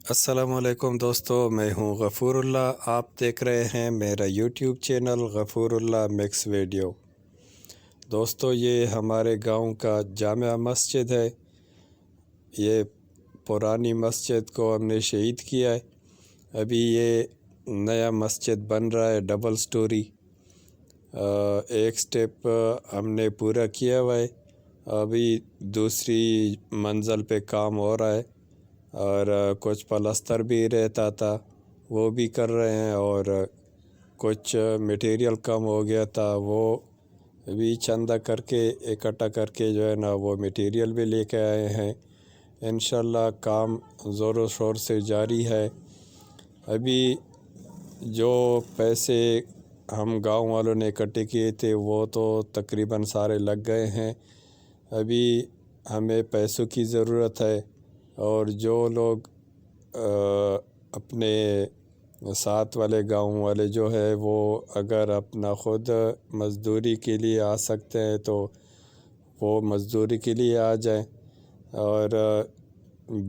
السلام علیکم دوستو، میں ہوں غفور اللہ۔ آپ دیکھ رہے ہیں میرا یوٹیوب چینل غفور اللہ مکس ویڈیو۔ دوستو، یہ ہمارے گاؤں کا جامع مسجد ہے۔ یہ پرانی مسجد کو ہم نے شہید کیا ہے۔ ابھی یہ نیا مسجد بن رہا ہے، ڈبل سٹوری۔ ایک سٹیپ ہم نے پورا کیا ہوا ہے، ابھی دوسری منزل پہ کام ہو رہا ہے، اور کچھ پلستر بھی رہتا تھا وہ بھی کر رہے ہیں، اور کچھ میٹیریل کم ہو گیا تھا وہ بھی چندہ کر کے اکٹھا کر کے جو ہے نا وہ میٹیریل بھی لے کے آئے ہیں۔ انشاءاللہ کام زور و شور سے جاری ہے۔ ابھی جو پیسے ہم گاؤں والوں نے اکٹھے کیے تھے وہ تو تقریباً سارے لگ گئے ہیں۔ ابھی ہمیں پیسوں کی ضرورت ہے، اور جو لوگ اپنے ساتھ والے گاؤں والے جو ہے وہ اگر اپنا خود مزدوری کے لیے آ سکتے ہیں تو وہ مزدوری کے لیے آ جائیں۔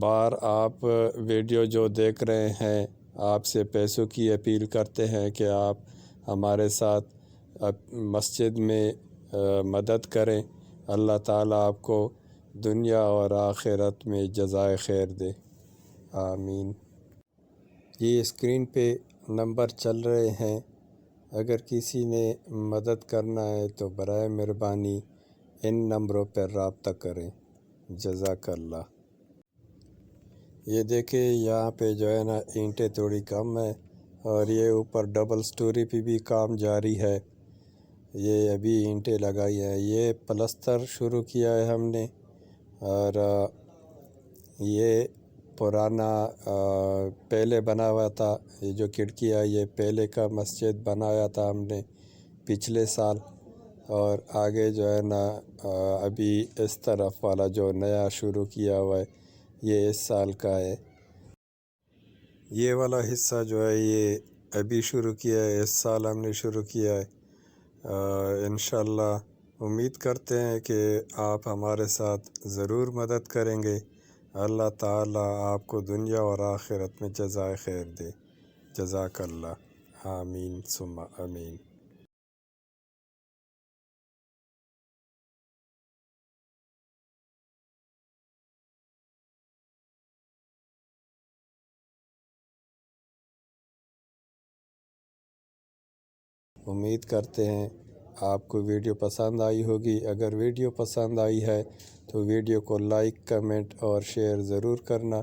اور آپ ویڈیو جو دیکھ رہے ہیں، آپ سے پیسوں کی اپیل کرتے ہیں کہ آپ ہمارے ساتھ مسجد میں مدد کریں۔ اللہ تعالیٰ آپ کو دنیا اور آخرت میں جزائے خیر دے، آمین۔ یہ اسکرین پہ نمبر چل رہے ہیں، اگر کسی نے مدد کرنا ہے تو برائے مہربانی ان نمبروں پر رابطہ کریں، جزاک اللہ۔ یہ دیکھیں یہاں پہ جو ہے نا اینٹیں تھوڑی کم ہے، اور یہ اوپر ڈبل سٹوری پہ بھی کام جاری ہے۔ یہ ابھی اینٹیں لگائی ہیں، یہ پلستر شروع کیا ہے ہم نے، اور یہ پرانا پہلے بنا ہوا تھا۔ یہ جو کھڑکی ہے یہ پہلے کا مسجد بنایا تھا ہم نے پچھلے سال، اور آگے جو ہے نا ابھی اس طرف والا جو نیا شروع کیا ہوا ہے یہ اس سال کا ہے۔ یہ والا حصہ جو ہے یہ ابھی شروع کیا ہے، اس سال ہم نے شروع کیا ہے۔ انشاءاللہ امید کرتے ہیں کہ آپ ہمارے ساتھ ضرور مدد کریں گے۔ اللہ تعالیٰ آپ کو دنیا اور آخرت میں جزائے خیر دے، جزاک اللہ، آمین ثم آمین۔ امید کرتے ہیں آپ کو ویڈیو پسند آئی ہوگی۔ اگر ویڈیو پسند آئی ہے تو ویڈیو کو لائک، کمنٹ اور شیئر ضرور کرنا۔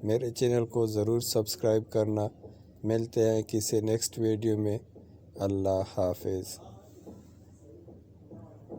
میرے چینل کو ضرور سبسکرائب کرنا۔ ملتے ہیں کسی نیکسٹ ویڈیو میں۔ اللہ حافظ۔